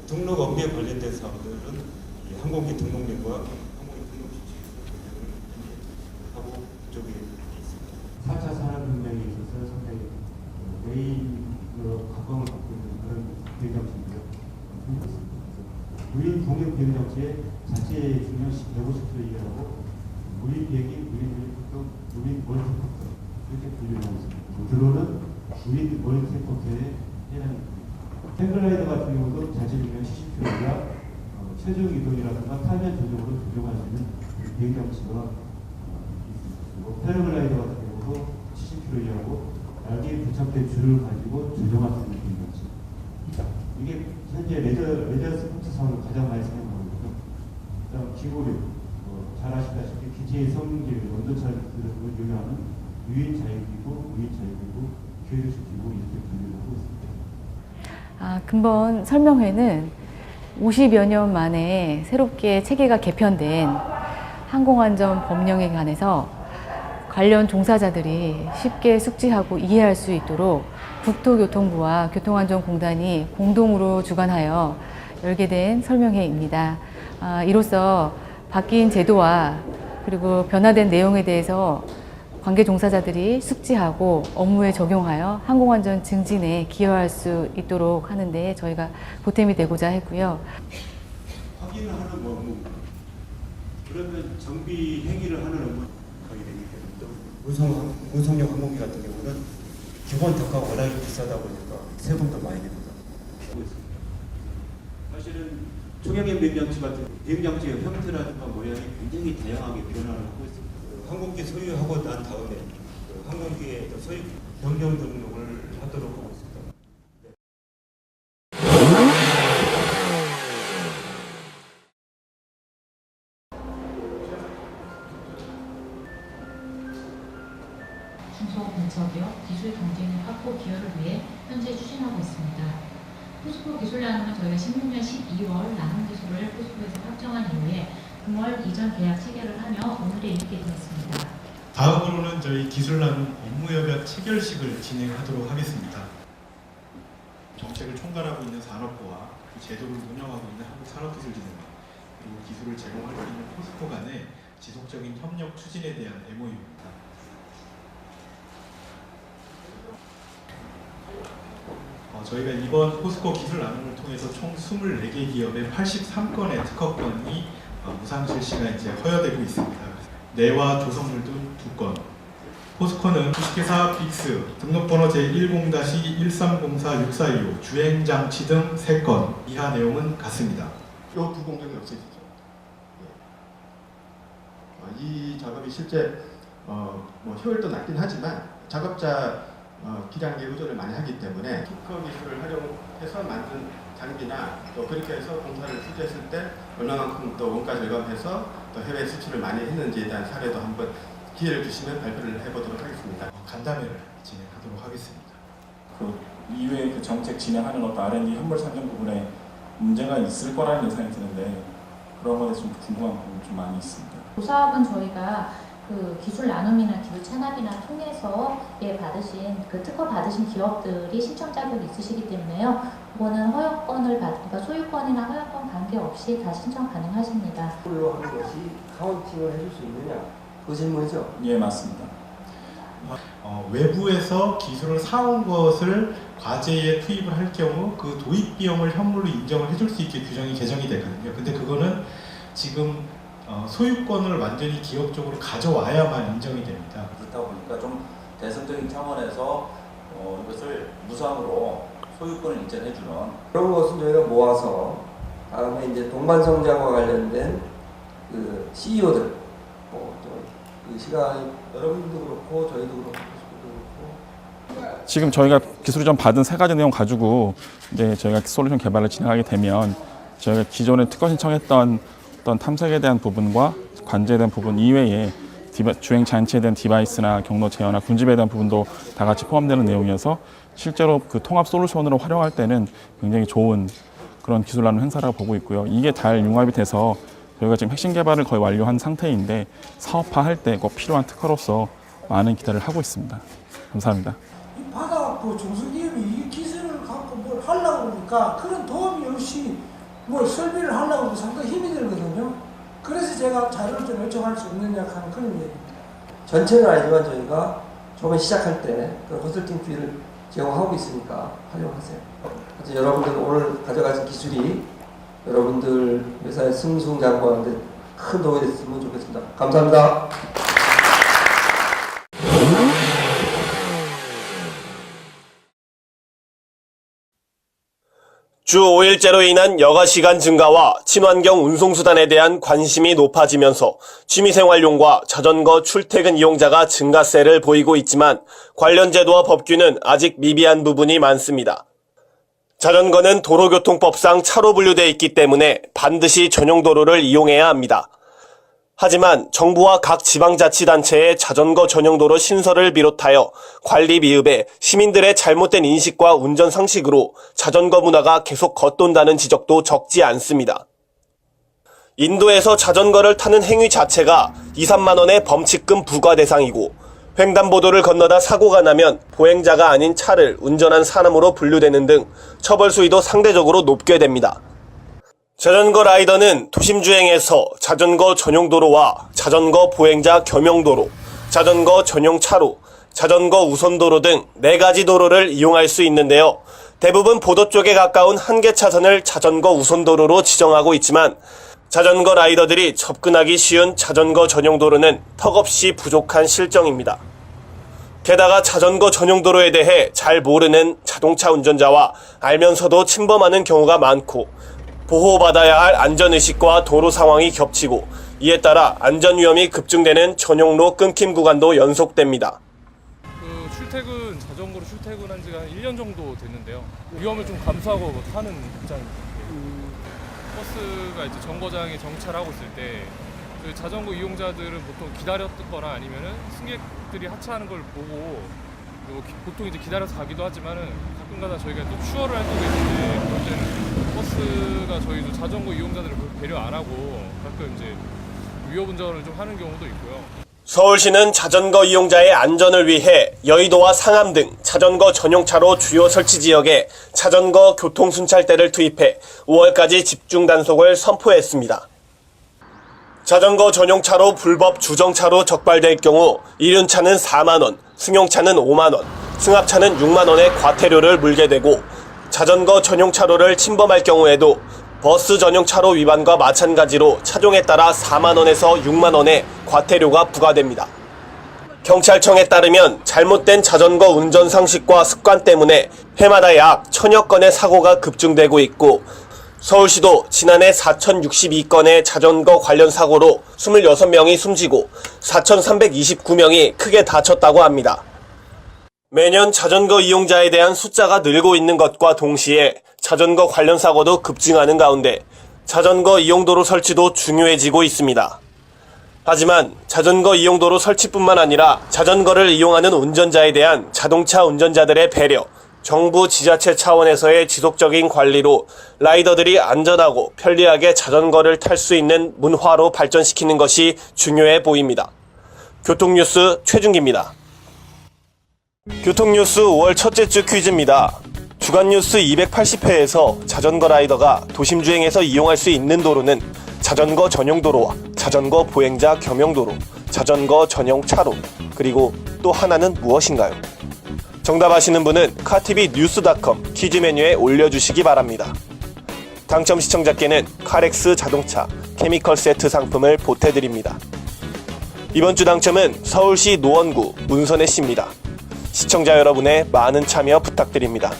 등록 업무에 관련된 사항들은 이 항공기 등록령과 항공기 등록 지침을 하고 쪽에 있습니다. 4차 산업혁명에 있어서 상당히 메인으로 각광을 받고 있는 그런 비행장치인데요. 무인 동력 비행장치의 자체 중량 150kg 이하고 무인 비행기, 무인 멀티콥터 이렇게 분류하고 있습니다. 드론은 무인 멀티콥터에 해당됩니다. 탱글라이더 같은 경우도 자체 중량 70kg 이하 체중 이동이라든가 타면 조정으로 조정할 수 있는 비행장치가 있습니다. 그리고 패러글라이더 같은 경우도 70kg 이하고 날개에 부착된 줄을 가지고 조정할 수 있는 비행장치. 이게 현재 레저 스포츠 사업을 가장 많이 사용하고 있고요. 그다음 기고력, 잘 아시다시피 기체의 성능계획, 온도차를 요구하는 유인 자유기구, 무인 자유기구, 교류식 기구 이렇게 분류를 하고 있습니다. 근본 설명회는 50여 년 만에 새롭게 체계가 개편된 항공안전 법령에 관해서 관련 종사자들이 쉽게 숙지하고 이해할 수 있도록 국토교통부와 교통안전공단이 공동으로 주관하여 열게 된 설명회입니다. 이로써 바뀐 제도와 그리고 변화된 내용에 대해서 관계 종사자들이 숙지하고 업무에 적용하여 항공안전 증진에 기여할 수 있도록 하는데 저희가 보탬이 되고자 했고요. 확인을 하는 업무, 그러면 정비 행위를 하는 업무 하게 되기 때문에 운송용 항공기 같은 경우는 기본 단가가 워낙에 비싸다 보니까 세금도 많이 냅니다. 사실은 초경량 비행장치 같은 비행장치의 형태라든가 모양이 굉장히 다양하게 변화를 하고 있습니다. 항공기 소유하고 난 다음에 항공기의 소유 변경 등록을 하도록 하고 있습니다. 중소 벤처기업 기술 경쟁력 확보 기여를 위해 현재 추진하고 있습니다. 포스코 기술 나눔은 저희가 16년 12월 나눔 기술을 포스코에서 확정한 이후에 9월 이전 계약 체결을 하며 오늘에 이르게 되었습니다. 다음으로는 저희 기술 나눔 업무협약 체결식을 진행하도록 하겠습니다. 정책을 총괄하고 있는 산업부와 그 제도를 운영하고 있는 한국산업기술진흥원 그리고 기술을 제공할 수 있는 포스코 간의 지속적인 협력 추진에 대한 MOU입니다. 저희가 이번 포스코 기술 나눔을 통해서 총 24개 기업의 83건의 특허권이 무상 실시가 이제 허여되고 있습니다. 내와 조성물 등 2건. 포스코는 주식회사 빅스 등록번호 제10-1304-6425 주행장치 등 3건. 이하 내용은 같습니다. 이 두 공정이 없어지죠. 이 작업이 실제 효율도 낮긴 하지만 작업자 기량에 의존을 많이 하기 때문에 특허 기술을 활용해서 만든 장비나 또 그렇게 해서 공사를 수주했을 때 얼마만큼 또 원가 절감해서 또 해외 수출을 많이 했는지에 대한 사례도 한번 기회를 주시면 발표를 해보도록 하겠습니다. 간담회를 진행하도록 하겠습니다. 그 이후에 그 정책 진행하는 어떤 R&D 현물 산정 부분에 문제가 있을 거라는 예상이 드는데 그런 것에 좀 궁금한 부분이 좀 많이 있습니다. 그 사업은 저희가 그 기술 나눔이나 기술 찬합이나 통해서 받으신 그 특허 받으신 기업들이 신청 자격이 있으시기 때문에요. 그거는 허용권을 그러니까 소유권이나 허용권 관계없이 다 신청 가능하십니다. 로 하는 것이 카운팅을 해줄 수 있느냐 그 질문이죠? 예, 맞습니다. 외부에서 기술을 사온 것을 과제에 투입을 할 경우 그 도입 비용을 현물로 인정을 해줄 수 있게 규정이 개정이 되거든요. 근데 그거는 지금 소유권을 완전히 기업 쪽으로 가져와야만 인정이 됩니다. 그렇다 보니까 좀 대승적인 차원에서 이것을 무상으로 소유권을 인정해주는 그런 것은 저희가 모아서 다음에 이제 동반 성장과 관련된 그 CEO들 또그 시간이 여러분도 그렇고 저희도 그렇고 지금 저희가 기술을 좀 받은 3가지 내용 가지고 이제 저희가 솔루션 개발을 진행하게 되면 저희가 기존에 특허 신청했던 어떤 탐색에 대한 부분과 관제에 대한 부분 이외에 주행 장치에 대한 디바이스나 경로 제어나 군집에 대한 부분도 다 같이 포함되는 내용이어서 실제로 그 통합 솔루션으로 활용할 때는 굉장히 좋은 그런 기술 나눔 행사라고 보고 있고요. 이게 잘 융합이 돼서 저희가 지금 핵심 개발을 거의 완료한 상태인데 사업화할 때 꼭 필요한 특허로서 많은 기대를 하고 있습니다. 감사합니다. 받아갖고 중소기업이 이 기술을 갖고 뭘 하려고 그러니까 그런 도움이 없이 뭐 설비를 하려고 해도 상당히 힘이 들거든요. 그래서 제가 자료를 좀 요청할 수 없느냐 하는 그런 얘기입니다. 전체는 아니지만 저희가 처음에 시작할 때 그 컨설팅 피를 제공하고 있으니까 활용하세요. 그래서 여러분들 오늘 가져가신 기술이 여러분들 회사의 승승장구하는 데 큰 도움이 됐으면 좋겠습니다. 감사합니다. 주 5일제로 인한 여가시간 증가와 친환경 운송수단에 대한 관심이 높아지면서 취미생활용과 자전거 출퇴근 이용자가 증가세를 보이고 있지만 관련 제도와 법규는 아직 미비한 부분이 많습니다. 자전거는 도로교통법상 차로 분류되어 있기 때문에 반드시 전용 도로를 이용해야 합니다. 하지만 정부와 각 지방자치단체의 자전거 전용도로 신설을 비롯하여 관리 미흡에 시민들의 잘못된 인식과 운전 상식으로 자전거 문화가 계속 겉돈다는 지적도 적지 않습니다. 인도에서 자전거를 타는 행위 자체가 2, 3만 원의 범칙금 부과 대상이고 횡단보도를 건너다 사고가 나면 보행자가 아닌 차를 운전한 사람으로 분류되는 등 처벌 수위도 상대적으로 높게 됩니다. 자전거 라이더는 도심주행에서 자전거 전용도로와 자전거 보행자 겸용도로, 자전거 전용 차로, 자전거 우선도로 등 4가지 도로를 이용할 수 있는데요. 대부분 보도 쪽에 가까운 한 개 차선을 자전거 우선도로로 지정하고 있지만 자전거 라이더들이 접근하기 쉬운 자전거 전용도로는 턱없이 부족한 실정입니다. 게다가 자전거 전용도로에 대해 잘 모르는 자동차 운전자와 알면서도 침범하는 경우가 많고 보호받아야 할 안전의식과 도로 상황이 겹치고 이에 따라 안전위험이 급증되는 전용로 끊김 구간도 연속됩니다. 자전거로 출퇴근한 지가 한 1년 정도 됐는데요. 위험을 좀 감수하고 타는 입장입니다. 버스가 이제 정거장에 정차를 하고 있을 때 자전거 이용자들은 보통 기다렸거나 아니면은 승객들이 하차하는 걸 보고 보통 이제 기다려서 가기도 하지만은 가끔가다 저희가 또 추월을 할 때가 있는데 그럴 때는 버스가 저희도 자전거 이용자들을 배려 안 하고 가끔 이제 위협 운전을 좀 하는 경우도 있고요. 서울시는 자전거 이용자의 안전을 위해 여의도와 상암 등 자전거 전용차로 주요 설치 지역에 자전거 교통순찰대를 투입해 5월까지 집중 단속을 선포했습니다. 자전거 전용차로 불법 주정차로 적발될 경우 이륜차는 4만원, 승용차는 5만원, 승합차는 6만원의 과태료를 물게 되고 자전거 전용차로를 침범할 경우에도 버스 전용차로 위반과 마찬가지로 차종에 따라 4만원에서 6만원의 과태료가 부과됩니다. 경찰청에 따르면 잘못된 자전거 운전 상식과 습관 때문에 해마다 약 1000여 건의 사고가 급증되고 있고 서울시도 지난해 4062건의 자전거 관련 사고로 26명이 숨지고 4329명이 크게 다쳤다고 합니다. 매년 자전거 이용자에 대한 숫자가 늘고 있는 것과 동시에 자전거 관련 사고도 급증하는 가운데 자전거 이용도로 설치도 중요해지고 있습니다. 하지만 자전거 이용도로 설치뿐만 아니라 자전거를 이용하는 운전자에 대한 자동차 운전자들의 배려, 정부 지자체 차원에서의 지속적인 관리로 라이더들이 안전하고 편리하게 자전거를 탈 수 있는 문화로 발전시키는 것이 중요해 보입니다. 교통뉴스 최준기입니다. 교통뉴스 5월 첫째 주 퀴즈입니다. 주간뉴스 280회에서 자전거 라이더가 도심주행에서 이용할 수 있는 도로는 자전거 전용도로와 자전거 보행자 겸용도로, 자전거 전용 차로, 그리고 또 하나는 무엇인가요? 정답 아시는 분은 카티비뉴스.com 퀴즈 메뉴에 올려주시기 바랍니다. 당첨 시청자께는 카렉스 자동차 케미컬 세트 상품을 보태드립니다. 이번 주 당첨은 서울시 노원구 문선혜 씨입니다. 시청자 여러분의 많은 참여 부탁드립니다.